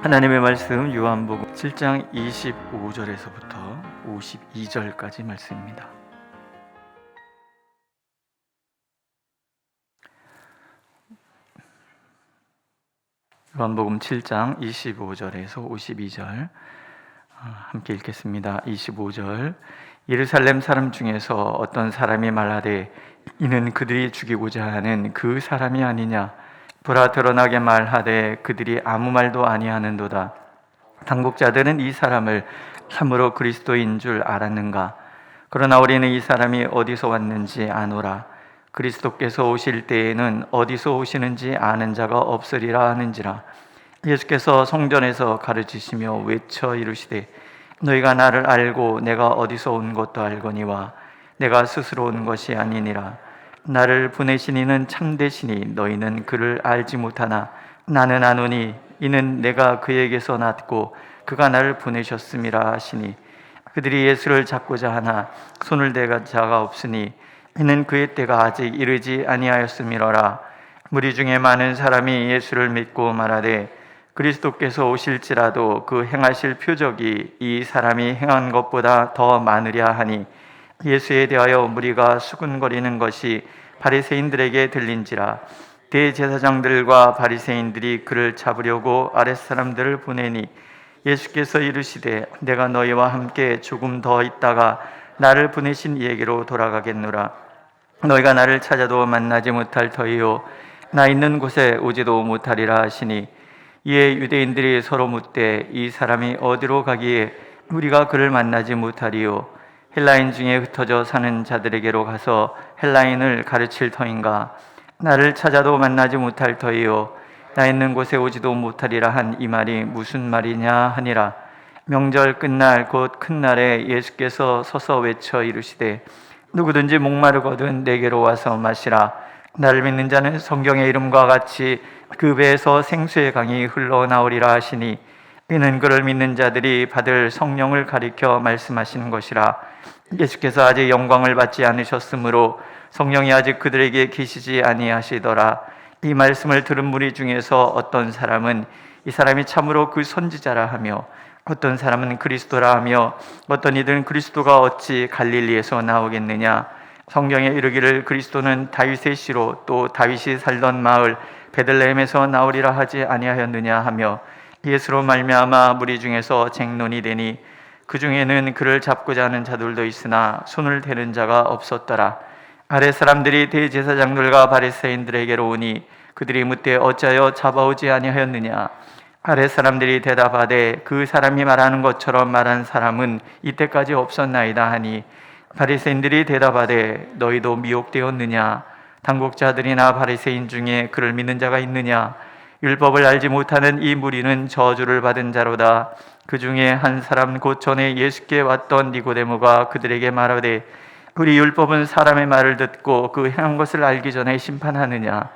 하나님의 말씀 요한복음 7장 25절에서부터 52절까지 말씀입니다. 요한복음 7장 25절에서 52절 함께 읽겠습니다. 25절 예루살렘 사람 중에서 어떤 사람이 말하되 이는 그들이 죽이고자 하는 그 사람이 아니냐 보라 드러나게 말하되 그들이 아무 말도 아니하는도다. 당국자들은 이 사람을 참으로 그리스도인 줄 알았는가? 그러나 우리는 이 사람이 어디서 왔는지 아노라. 그리스도께서 오실 때에는 어디서 오시는지 아는 자가 없으리라 하는지라. 예수께서 성전에서 가르치시며 외쳐 이르시되 너희가 나를 알고 내가 어디서 온 것도 알거니와 내가 스스로 온 것이 아니니라. 나를 보내신 이는 참되시니 너희는 그를 알지 못하나 나는 아노니 이는 내가 그에게서 났고 그가 나를 보내셨음이라 하시니 그들이 예수를 잡고자 하나 손을 댈 자가 없으니 이는 그의 때가 아직 이르지 아니하였음이로라. 무리 중에 많은 사람이 예수를 믿고 말하되 그리스도께서 오실지라도 그 행하실 표적이 이 사람이 행한 것보다 더 많으랴 하니 예수에 대하여 무리가 수군거리는 것이 바리새인들에게 들린지라. 대제사장들과 바리새인들이 그를 잡으려고 아랫사람들을 보내니 예수께서 이르시되 내가 너희와 함께 조금 더 있다가 나를 보내신 이에게로 돌아가겠노라. 너희가 나를 찾아도 만나지 못할 터이요 나 있는 곳에 오지도 못하리라 하시니 이에 유대인들이 서로 묻되 이 사람이 어디로 가기에 우리가 그를 만나지 못하리요 헬라인 중에 흩어져 사는 자들에게로 가서 헬라인을 가르칠 터인가? 나를 찾아도 만나지 못할 터이요 나 있는 곳에 오지도 못하리라 한 이 말이 무슨 말이냐 하니라. 명절 끝날 곧 큰 날에 예수께서 서서 외쳐 이르시되 누구든지 목마르거든 내게로 와서 마시라. 나를 믿는 자는 성경의 이름과 같이 그 배에서 생수의 강이 흘러나오리라 하시니 이는 그를 믿는 자들이 받을 성령을 가리켜 말씀하시는 것이라. 예수께서 아직 영광을 받지 않으셨으므로 성령이 아직 그들에게 계시지 아니하시더라. 이 말씀을 들은 무리 중에서 어떤 사람은 이 사람이 참으로 그 선지자라 하며 어떤 사람은 그리스도라 하며 어떤 이들은 그리스도가 어찌 갈릴리에서 나오겠느냐. 성경에 이르기를 그리스도는 다윗의 씨로 또 다윗이 살던 마을 베들레헴에서 나오리라 하지 아니하였느냐 하며 예수로 말미암아 무리 중에서 쟁론이 되니 그 중에는 그를 잡고자 하는 자들도 있으나 손을 대는 자가 없었더라. 아랫 사람들이 대제사장들과 바리새인들에게로 오니 그들이 묻되 어찌하여 잡아오지 아니하였느냐. 아랫 사람들이 대답하되 그 사람이 말하는 것처럼 말한 사람은 이때까지 없었나이다 하니 바리새인들이 대답하되 너희도 미혹되었느냐. 당국자들이나 바리새인 중에 그를 믿는 자가 있느냐. 율법을 알지 못하는 이 무리는 저주를 받은 자로다. 그 중에 한 사람 곧 전에 예수께 왔던 니고데모가 그들에게 말하되 우리 율법은 사람의 말을 듣고 그 행한 것을 알기 전에 심판하느냐.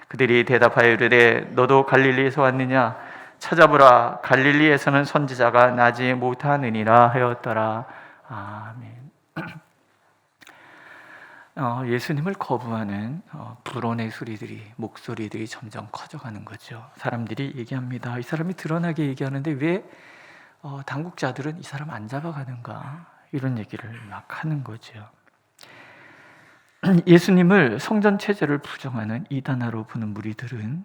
그들이 대답하여 이르되 너도 갈릴리에서 왔느냐. 찾아보라 갈릴리에서는 선지자가 나지 못하느니라 하였더라. 아멘. 예수님을 거부하는 불온의 목소리들이 점점 커져가는 거죠. 사람들이 얘기합니다. 이 사람이 드러나게 얘기하는데 왜 당국자들은 이 사람 안 잡아가는가? 이런 얘기를 막 하는 거죠. 예수님을 성전 체제를 부정하는 이단아로 보는 무리들은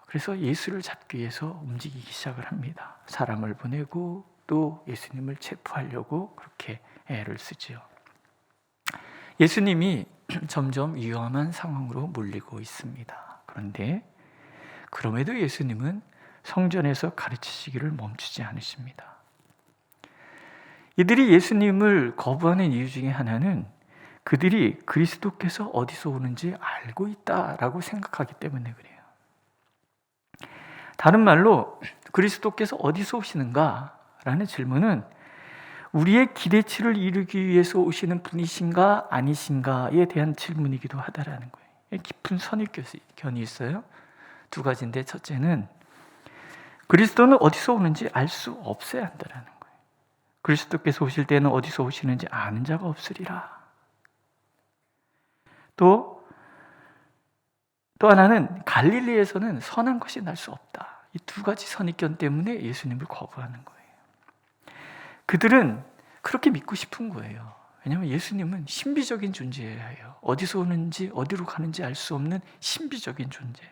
그래서 예수를 잡기 위해서 움직이기 시작을 합니다. 사람을 보내고 또 예수님을 체포하려고 그렇게 애를 쓰지요. 예수님이 점점 위험한 상황으로 몰리고 있습니다. 그런데 그럼에도 예수님은 성전에서 가르치시기를 멈추지 않으십니다. 이들이 예수님을 거부하는 이유 중에 하나는 그들이 그리스도께서 어디서 오는지 알고 있다라고 생각하기 때문에 그래요. 다른 말로 그리스도께서 어디서 오시는가? 라는 질문은 우리의 기대치를 이루기 위해서 오시는 분이신가 아니신가에 대한 질문이기도 하다라는 거예요. 깊은 선입견이 있어요. 두 가지인데 첫째는 그리스도는 어디서 오는지 알 수 없어야 한다라는 거예요. 그리스도께서 오실 때는 어디서 오시는지 아는 자가 없으리라. 또 하나는 갈릴리에서는 선한 것이 날 수 없다. 이 두 가지 선입견 때문에 예수님을 거부하는 거예요. 그들은 그렇게 믿고 싶은 거예요. 왜냐하면 예수님은 신비적인 존재예요. 어디서 오는지 어디로 가는지 알 수 없는 신비적인 존재.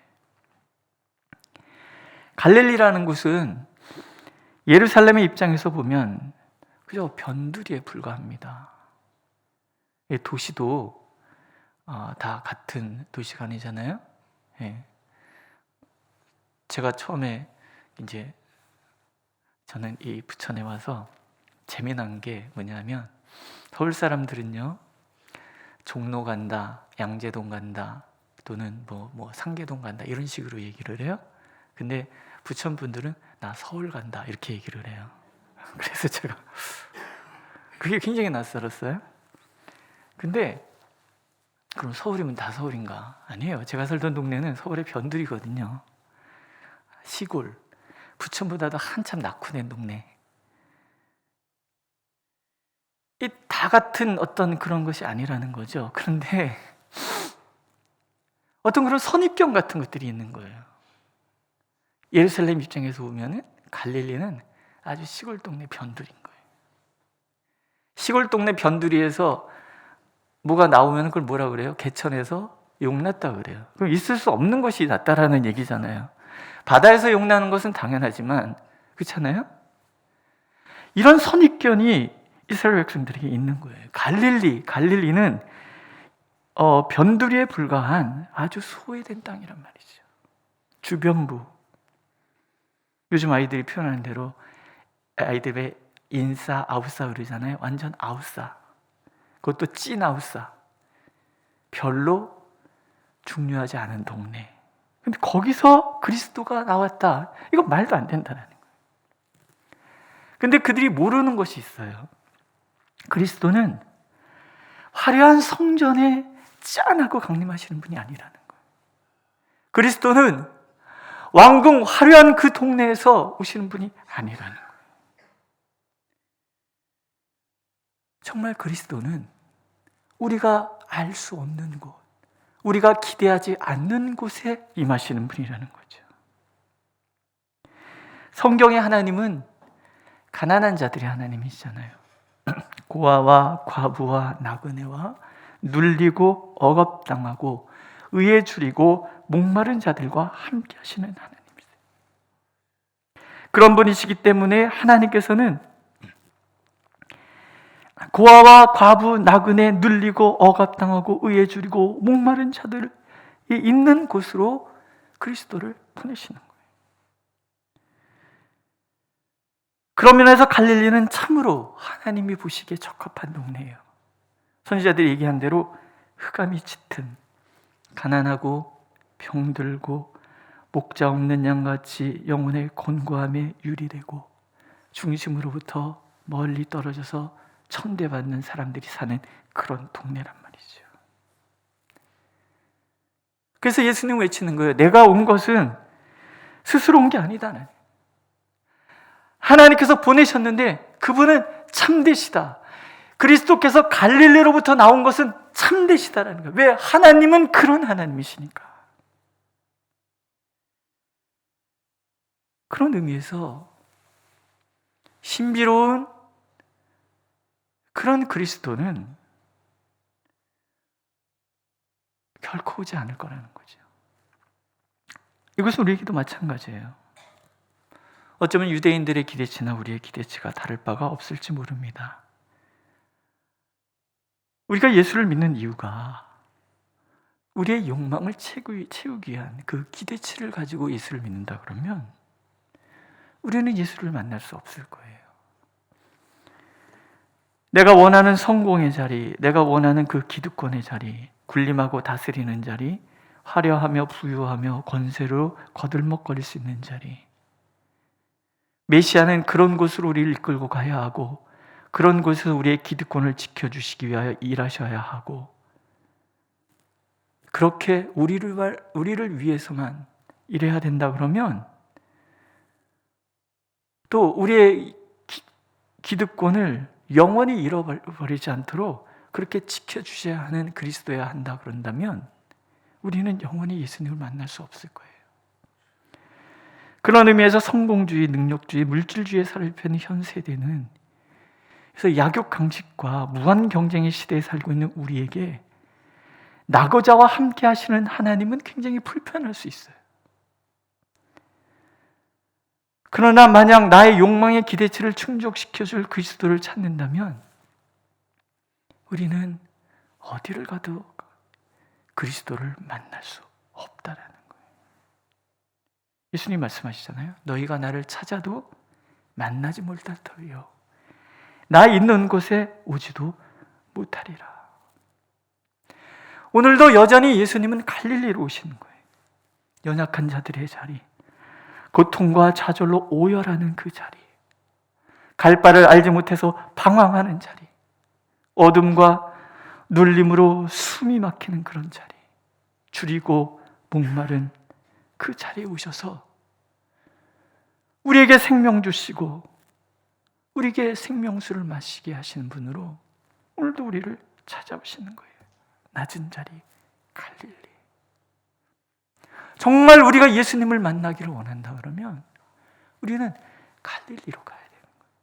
갈릴리라는 곳은 예루살렘의 입장에서 보면 그저 변두리에 불과합니다. 도시도 다 같은 도시가 아니잖아요. 예. 제가 처음에 이제 저는 이 부천에 와서 재미난 게 뭐냐면 서울 사람들은요 종로 간다, 양재동 간다, 또는 뭐 상계동 간다 이런 식으로 얘기를 해요. 근데 부천 분들은 나 서울 간다 이렇게 얘기를 해요. 그래서 제가 그게 굉장히 낯설었어요. 근데 그럼 서울이면 다 서울인가? 아니에요. 제가 살던 동네는 서울의 변두리거든요. 시골, 부천보다도 한참 낙후된 동네. 이 다 같은 어떤 그런 것이 아니라는 거죠. 그런데 어떤 그런 선입견 같은 것들이 있는 거예요. 예루살렘 입장에서 보면은 갈릴리는 아주 시골 동네 변두리인 거예요. 시골 동네 변두리에서 뭐가 나오면 그걸 뭐라 그래요? 개천에서 용났다 그래요. 그럼 있을 수 없는 것이 낫다라는 얘기잖아요. 바다에서 용나는 것은 당연하지만 그렇잖아요? 이런 선입견이 이스라엘 백성들에게 있는 거예요. 갈릴리는 변두리에 불과한 아주 소외된 땅이란 말이죠. 주변부. 요즘 아이들이 표현하는 대로 아이들의 인싸, 아웃싸 그러잖아요. 완전 아웃싸. 그것도 찐 아웃싸. 별로 중요하지 않은 동네. 근데 거기서 그리스도가 나왔다. 이건 말도 안 된다는 거예요. 근데 그들이 모르는 것이 있어요. 그리스도는 화려한 성전에 짠하고 강림하시는 분이 아니라는 거예요. 그리스도는 왕궁 화려한 그 동네에서 오시는 분이 아니라는 거예요. 정말 그리스도는 우리가 알 수 없는 곳, 우리가 기대하지 않는 곳에 임하시는 분이라는 거죠. 성경의 하나님은 가난한 자들의 하나님이시잖아요. 고아와 과부와 나그네와 눌리고 억압당하고 의에 줄이고 목마른 자들과 함께 하시는 하나님이세요. 그런 분이시기 때문에 하나님께서는 고아와 과부, 나그네, 눌리고 억압당하고 의에 줄이고 목마른 자들이 있는 곳으로 그리스도를 보내시는 거예요. 그런 면에서 갈릴리는 참으로 하나님이 보시기에 적합한 동네예요. 선지자들이 얘기한 대로 흑암이 짙은 가난하고 병들고 목자 없는 양같이 영혼의 곤고함에 유리되고 중심으로부터 멀리 떨어져서 천대받는 사람들이 사는 그런 동네란 말이죠. 그래서 예수님 외치는 거예요. 내가 온 것은 스스로 온 게 아니다. 하나님께서 보내셨는데 그분은 참되시다. 그리스도께서 갈릴리로부터 나온 것은 참되시다라는 거예요. 왜? 하나님은 그런 하나님이시니까. 그런 의미에서 신비로운 그런 그리스도는 결코 오지 않을 거라는 거죠. 이것은 우리에게도 마찬가지예요. 어쩌면 유대인들의 기대치나 우리의 기대치가 다를 바가 없을지 모릅니다. 우리가 예수를 믿는 이유가 우리의 욕망을 채우기 위한 그 기대치를 가지고 예수를 믿는다 그러면 우리는 예수를 만날 수 없을 거예요. 내가 원하는 성공의 자리, 내가 원하는 그 기득권의 자리, 군림하고 다스리는 자리, 화려하며 부유하며 권세로 거들먹거릴 수 있는 자리, 메시아는 그런 곳으로 우리를 이끌고 가야 하고 그런 곳에서 우리의 기득권을 지켜주시기 위하여 일하셔야 하고 그렇게 우리를 위해서만 일해야 된다 그러면 또 우리의 기득권을 영원히 잃어버리지 않도록 그렇게 지켜주셔야 하는 그리스도여야 한다 그런다면 우리는 영원히 예수님을 만날 수 없을 거예요. 그런 의미에서 성공주의, 능력주의, 물질주의에 살을 펴는 현 세대는, 그래서 약육강식과 무한 경쟁의 시대에 살고 있는 우리에게 나고자와 함께 하시는 하나님은 굉장히 불편할 수 있어요. 그러나 만약 나의 욕망의 기대치를 충족시켜줄 그리스도를 찾는다면 우리는 어디를 가도 그리스도를 만날 수 없다라는 거예요. 예수님 말씀하시잖아요. 너희가 나를 찾아도 만나지 못하리요, 나 있는 곳에 오지도 못하리라. 오늘도 여전히 예수님은 갈릴리로 오시는 거예요. 연약한 자들의 자리, 고통과 좌절로 오열하는 그 자리, 갈 바를 알지 못해서 방황하는 자리, 어둠과 눌림으로 숨이 막히는 그런 자리, 줄이고 목마른 그 자리에 오셔서 우리에게 생명 주시고 우리에게 생명수를 마시게 하시는 분으로 오늘도 우리를 찾아오시는 거예요. 낮은 자리, 갈릴리. 정말 우리가 예수님을 만나기를 원한다 그러면 우리는 갈릴리로 가야 되는 거예요.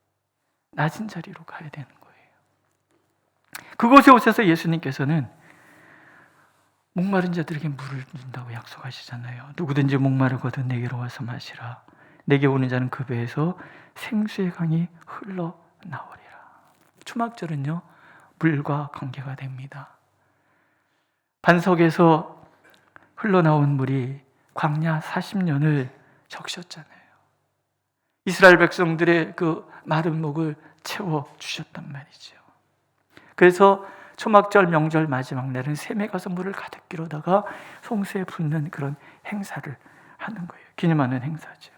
낮은 자리로 가야 되는 거예요. 그곳에 오셔서 예수님께서는 목마른 자들에게 물을 준다고 약속하시잖아요. 누구든지 목마르거든 내게로 와서 마시라. 내게 오는 자는 그 배에서 생수의 강이 흘러나오리라. 초막절은요, 물과 관계가 됩니다. 반석에서 흘러나온 물이 광야 40년을 적셨잖아요. 이스라엘 백성들의 그 마른 목을 채워주셨단 말이죠. 그래서 초막절 명절 마지막 날은 샘에 가서 물을 가득 길어다가 송수에 붓는 그런 행사를 하는 거예요. 기념하는 행사죠.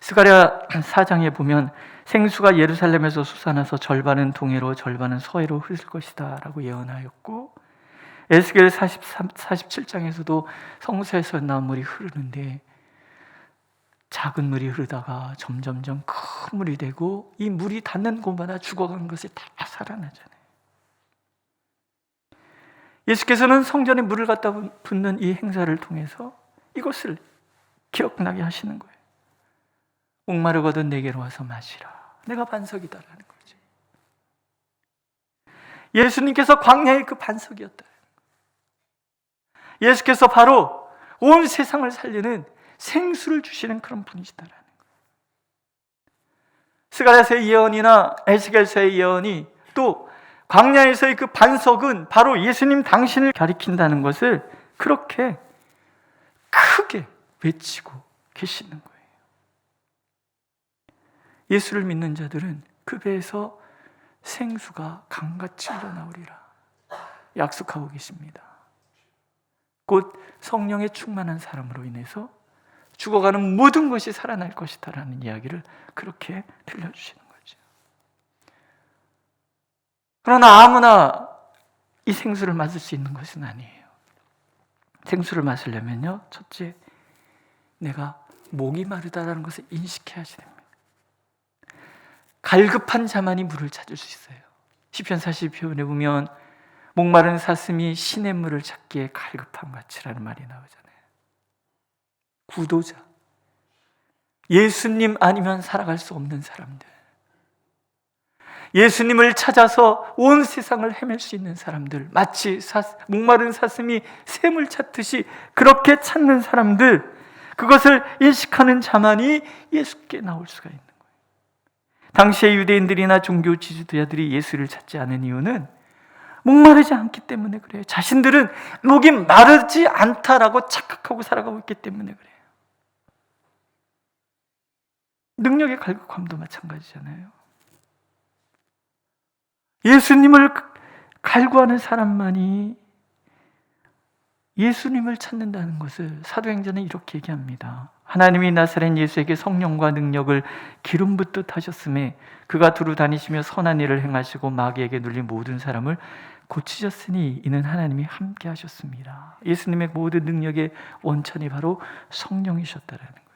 스가랴 4장에 보면 생수가 예루살렘에서 솟아나서 절반은 동해로 절반은 서해로 흐를 것이다 라고 예언하였고, 에스겔 47장에서도 성소에서 나온 물이 흐르는데 작은 물이 흐르다가 점점점 큰 물이 되고 이 물이 닿는 곳마다 죽어간 것이 다 살아나잖아요. 예수께서는 성전에 물을 갖다 붓는 이 행사를 통해서 이것을 기억나게 하시는 거예요. 목마르거든 내게로 와서 마시라. 내가 반석이다라는 거죠. 예수님께서 광야의 그 반석이었다. 예수께서 바로 온 세상을 살리는 생수를 주시는 그런 분이시다라는 거예요. 스가랴서의 예언이나 에스겔서의 예언이 또 광야에서의 그 반석은 바로 예수님 당신을 가리킨다는 것을 그렇게 크게 외치고 계시는 거예요. 예수를 믿는 자들은 그 배에서 생수가 강같이 흘러나오리라 약속하고 계십니다. 곧 성령에 충만한 사람으로 인해서 죽어가는 모든 것이 살아날 것이다 라는 이야기를 그렇게 들려주시는 거죠. 그러나 아무나 이 생수를 마실 수 있는 것은 아니에요. 생수를 마시려면요, 첫째, 내가 목이 마르다라는 것을 인식해야 됩니다. 갈급한 자만이 물을 찾을 수 있어요. 시편 40편에 보면 목마른 사슴이 신의 물을 찾기에 갈급한 같이라는 말이 나오잖아요. 구도자, 예수님 아니면 살아갈 수 없는 사람들, 예수님을 찾아서 온 세상을 헤맬 수 있는 사람들, 마치 목마른 사슴이 샘을 찾듯이 그렇게 찾는 사람들, 그것을 인식하는 자만이 예수께 나올 수가 있는 거예요. 당시의 유대인들이나 종교 지도자들이 예수를 찾지 않은 이유는 목마르지 않기 때문에 그래요. 자신들은 목이 마르지 않다라고 착각하고 살아가고 있기 때문에 그래요. 능력의 갈급함도 마찬가지잖아요. 예수님을 갈구하는 사람만이 예수님을 찾는다는 것을 사도행전은 이렇게 얘기합니다. 하나님이 나사렛 예수에게 성령과 능력을 기름 붓듯 하셨음에 그가 두루 다니시며 선한 일을 행하시고 마귀에게 눌린 모든 사람을 고치셨으니 이는 하나님이 함께 하셨습니다. 예수님의 모든 능력의 원천이 바로 성령이셨다라는 거예요.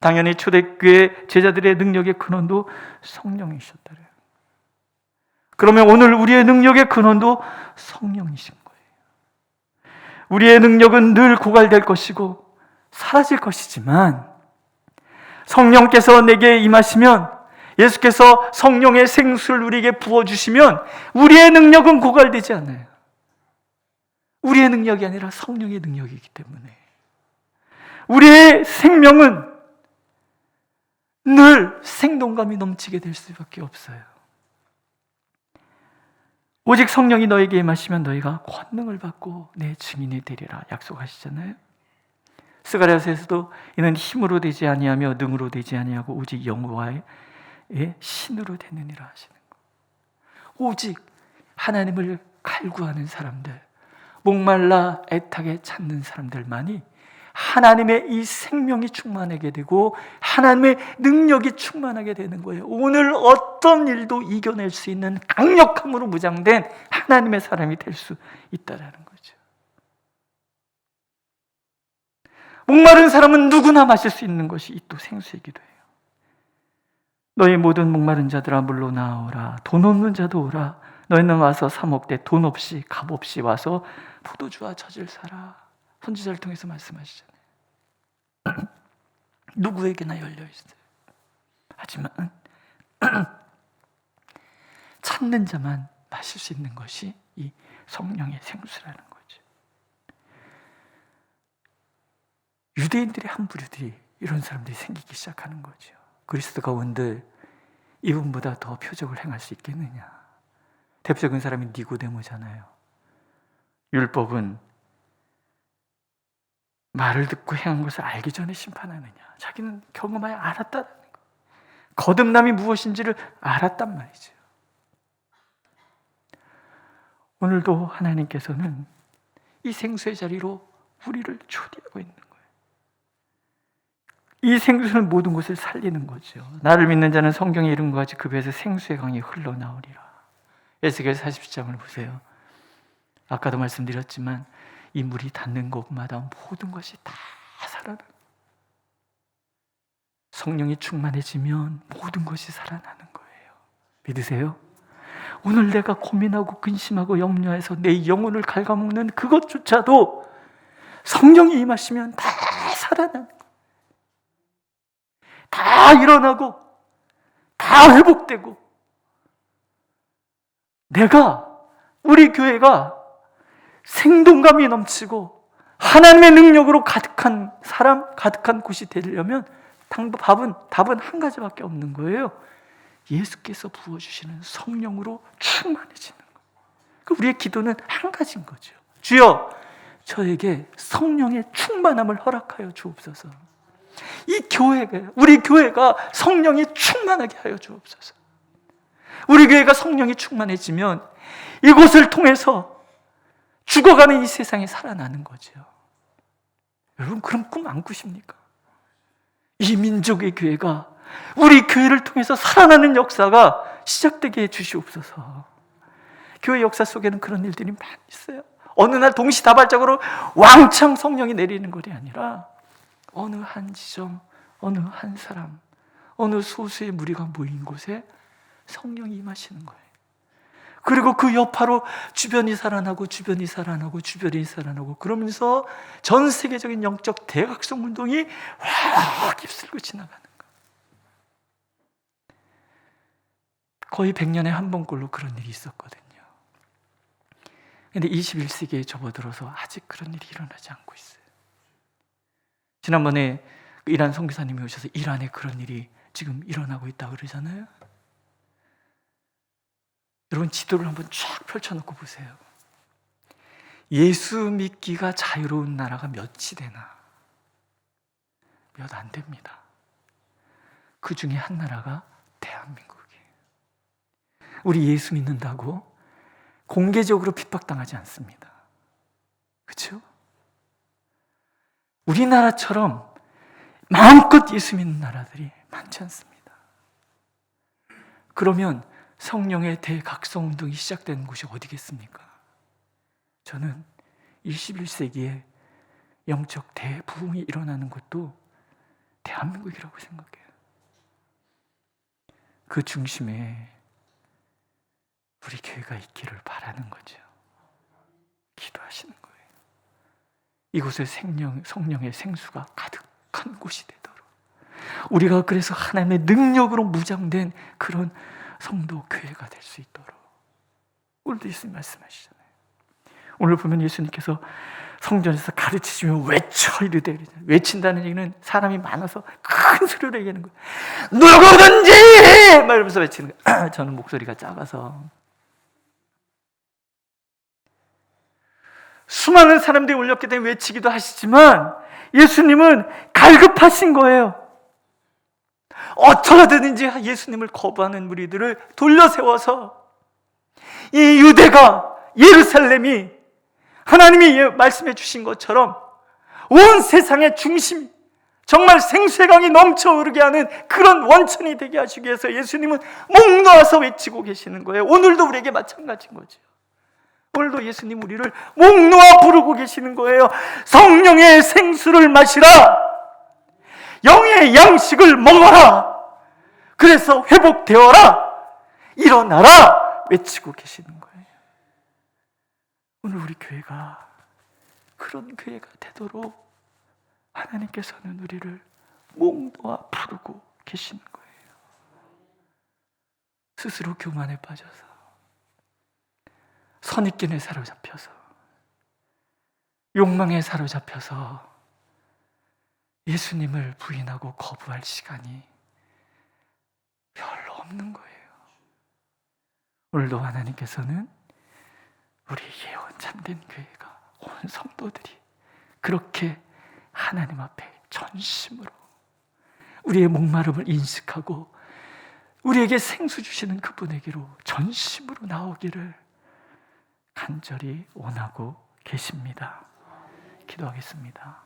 당연히 초대교회 제자들의 능력의 근원도 성령이셨다라는 거예요. 그러면 오늘 우리의 능력의 근원도 성령이신 거예요. 우리의 능력은 늘 고갈될 것이고 사라질 것이지만 성령께서 내게 임하시면, 예수께서 성령의 생수를 우리에게 부어주시면 우리의 능력은 고갈되지 않아요. 우리의 능력이 아니라 성령의 능력이기 때문에 우리의 생명은 늘 생동감이 넘치게 될 수밖에 없어요. 오직 성령이 너에게 임하시면 너희가 권능을 받고 내 증인이 되리라 약속하시잖아요. 스가랴서에서도 이는 힘으로 되지 아니하며 능으로 되지 아니하고 오직 여호와의 신으로 되느니라 하시는 거. 오직 하나님을 갈구하는 사람들, 목말라 애타게 찾는 사람들만이 하나님의 이 생명이 충만하게 되고 하나님의 능력이 충만하게 되는 거예요. 오늘 어떤 일도 이겨낼 수 있는 강력함으로 무장된 하나님의 사람이 될 수 있다라는 거죠. 목마른 사람은 누구나 마실 수 있는 것이 또 생수이기도 해요. 너희 모든 목마른 자들아 물로 나오라. 돈 없는 자도 오라. 너희는 와서 사 먹되 돈 없이 값 없이 와서 포도주와 젖을 사라. 선지자를 통해서 말씀하시잖아요. 누구에게나 열려 있어요. 하지만 찾는 자만 마실 수 있는 것이 이 성령의 생수라는 거죠. 유대인들의 한 부류들이 이런 사람들이 생기기 시작하는 거죠. 그리스도가 온들 이분보다 더 표적을 행할 수 있겠느냐. 대표적인 사람이 니고데모잖아요. 율법은 말을 듣고 행한 것을 알기 전에 심판하느냐. 자기는 경험하여 알았다는 거. 거듭남이 무엇인지를 알았단 말이죠. 오늘도 하나님께서는 이 생수의 자리로 우리를 초대하고 있는 거예요. 이 생수는 모든 것을 살리는 거죠. 나를 믿는 자는 성경의 이름과 같이 그 배에서 생수의 강이 흘러나오리라. 에스겔 40장을 보세요. 아까도 말씀드렸지만 이 물이 닿는 곳마다 모든 것이 다 살아나는, 성령이 충만해지면 모든 것이 살아나는 거예요. 믿으세요? 오늘 내가 고민하고 근심하고 염려해서 내 영혼을 갉아먹는 그것조차도 성령이 임하시면 다 살아나는 거예요. 다 일어나고 다 회복되고, 우리 교회가 생동감이 넘치고 하나님의 능력으로 가득한 사람, 가득한 곳이 되려면 답은 한 가지밖에 없는 거예요. 예수께서 부어주시는 성령으로 충만해지는 거예요. 우리의 기도는 한 가지인 거죠. 주여, 저에게 성령의 충만함을 허락하여 주옵소서. 우리 교회가 성령이 충만하게 하여 주옵소서. 우리 교회가 성령이 충만해지면 이곳을 통해서 죽어가는 이 세상에 살아나는 거죠. 여러분, 그런 꿈 안 꾸십니까? 이 민족의 교회가, 우리 교회를 통해서 살아나는 역사가 시작되게 해주시옵소서. 교회 역사 속에는 그런 일들이 많이 있어요. 어느 날 동시다발적으로 왕창 성령이 내리는 것이 아니라 어느 한 지점, 어느 한 사람, 어느 소수의 무리가 모인 곳에 성령이 임하시는 거예요. 그리고 그 여파로 주변이 살아나고 주변이 살아나고 주변이 살아나고, 그러면서 전 세계적인 영적 대각성 운동이 확 휩쓸고 지나가는 거예요. 거의 100년에 한 번꼴로 그런 일이 있었거든요. 그런데 21세기에 접어들어서 아직 그런 일이 일어나지 않고 있어요. 지난번에 이란 선교사님이 오셔서 이란에 그런 일이 지금 일어나고 있다고 그러잖아요. 여러분, 지도를 한번 쫙 펼쳐놓고 보세요. 예수 믿기가 자유로운 나라가 몇이 되나? 몇 안 됩니다. 그 중에 한 나라가 대한민국이에요. 우리 예수 믿는다고 공개적으로 핍박당하지 않습니다. 그렇죠? 우리나라처럼 마음껏 예수 믿는 나라들이 많지 않습니다. 그러면 성령의 대각성운동이 시작되는 곳이 어디겠습니까? 저는 21세기에 영적 대부흥이 일어나는 곳도 대한민국이라고 생각해요. 그 중심에 우리 교회가 있기를 바라는 거죠. 기도하시는 거예요. 이곳에 성령의 생수가 가득한 곳이 되도록, 우리가 그래서 하나님의 능력으로 무장된 그런 성도 교회가 될 수 있도록, 오늘도 예수님 말씀하시잖아요. 오늘 보면 예수님께서 성전에서 가르치시면 외쳐 이르되, 외친다는 얘기는 사람이 많아서 큰 소리로 얘기하는 거예요. 누구든지! 막 이러면서 외치는 거예요. 저는 목소리가 작아서. 수많은 사람들이 올렸기 때문에 외치기도 하시지만 예수님은 갈급하신 거예요. 어쩌든지 예수님을 거부하는 무리들을 돌려세워서 이 유대가, 예루살렘이 하나님이 말씀해 주신 것처럼 온 세상의 중심, 정말 생수의 강이 넘쳐 흐르게 하는 그런 원천이 되게 하시기 위해서 예수님은 목 놓아서 외치고 계시는 거예요. 오늘도 우리에게 마찬가지인 거죠. 오늘도 예수님 우리를 목 놓아 부르고 계시는 거예요. 성령의 생수를 마시라, 영의 양식을 먹어라, 그래서 회복되어라, 일어나라 외치고 계시는 거예요. 오늘 우리 교회가 그런 교회가 되도록 하나님께서는 우리를 목 놓아 부르고 계시는 거예요. 스스로 교만에 빠져서, 선입견에 사로잡혀서, 욕망에 사로잡혀서 예수님을 부인하고 거부할 시간이 별로 없는 거예요. 오늘도 하나님께서는 우리 예언 참된 교회가, 온 성도들이 그렇게 하나님 앞에 전심으로 우리의 목마름을 인식하고 우리에게 생수 주시는 그분에게로 전심으로 나오기를 간절히 원하고 계십니다. 기도하겠습니다.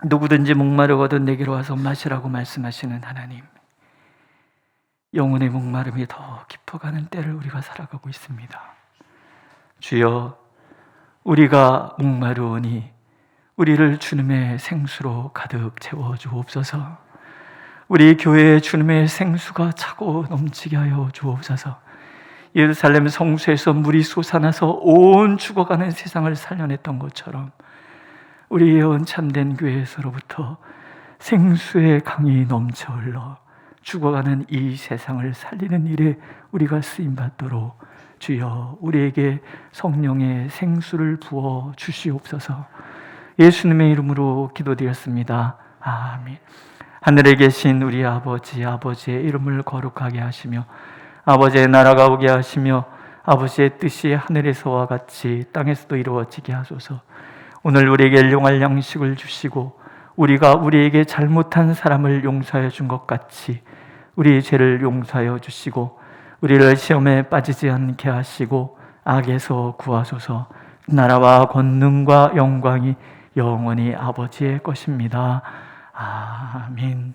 누구든지 목마르거든 내게로 와서 마시라고 말씀하시는 하나님, 영혼의 목마름이 더 깊어가는 때를 우리가 살아가고 있습니다. 주여, 우리가 목마르오니 우리를 주님의 생수로 가득 채워주옵소서. 우리 교회에 주님의 생수가 차고 넘치게 하여 주옵소서. 예루살렘 성소에서 물이 솟아나서 온 죽어가는 세상을 살려냈던 것처럼 우리 예언 참된 교회에서로부터 생수의 강이 넘쳐 흘러 죽어가는 이 세상을 살리는 일에 우리가 쓰임받도록 주여 우리에게 성령의 생수를 부어 주시옵소서. 예수님의 이름으로 기도드렸습니다. 아멘. 하늘에 계신 우리 아버지, 아버지의 이름을 거룩하게 하시며 아버지의 나라가 오게 하시며 아버지의 뜻이 하늘에서와 같이 땅에서도 이루어지게 하소서. 오늘 우리에게 일용할 양식을 주시고 우리가 우리에게 잘못한 사람을 용서해 준 것 같이 우리의 죄를 용서하여 주시고 우리를 시험에 빠지지 않게 하시고 악에서 구하소서. 나라와 권능과 영광이 영원히 아버지의 것입니다. 아멘.